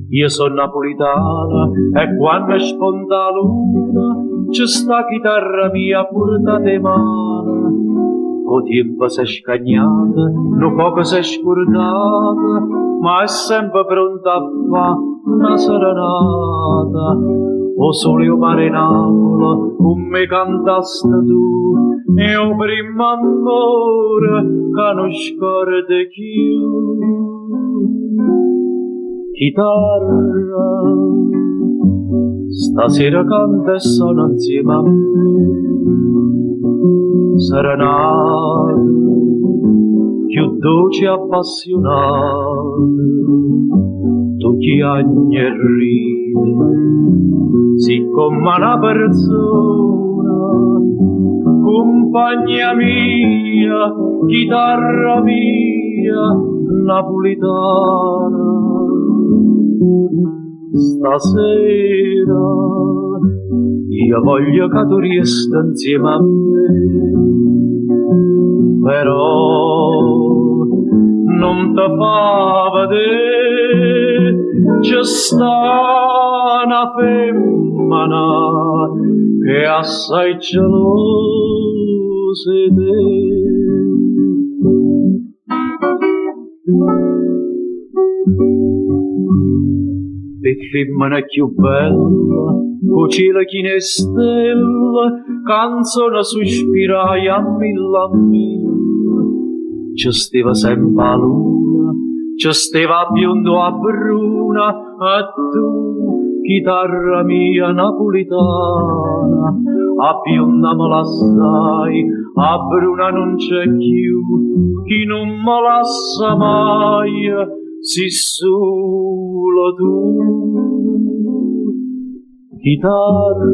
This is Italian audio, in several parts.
Io sono napolitana e quando sponda la luna c'è sta chitarra mia portata in mano. O tempo si è scagnata, un poco si è scordata, ma è sempre pronta a fare una serenata. O sole o mare in Napoli, come cantaste tu, e o primo amore che non scorda più. Chitarra, stasera canta e suona insieme a me, serenata, più dolce e appassionata, tu chiagni e ridi, siccome una persona, compagnia mia, chitarra mia, napolitana. Stasera io voglio che tu riesca insieme a me, però non ti fa vedere, c'è sta una femmina che è assai gelosa di te. E femmina più bella, con cielo chine e stelle, canzone sospirai a mille, ci stava sempre la luna, ci stava biondo a bruna, e tu, chitarra mia napolitana, a bionda me la sai, a bruna non c'è più, chi non me la sa mai, si solo tu. Chitarra,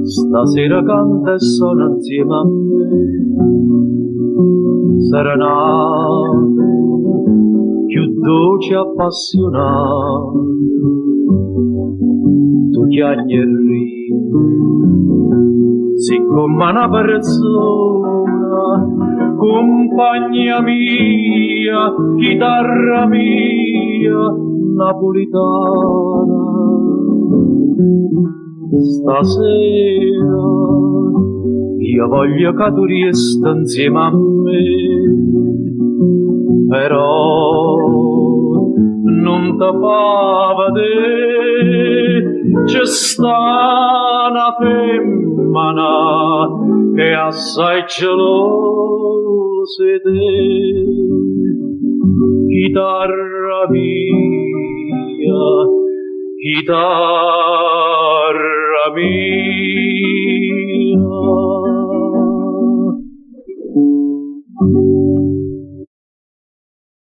stasera canta e suona insieme a me, serenata, più dolce e appassionata, tu chiagni e ridi, siccome una persona, compagnia mia, chitarra mia, napolitana. Stasera io voglio che tu riesca insieme a me, però non ti fa vedere, c'è sta una femmina che è assai gelosa di te. Chitarra mia, chitarra mia.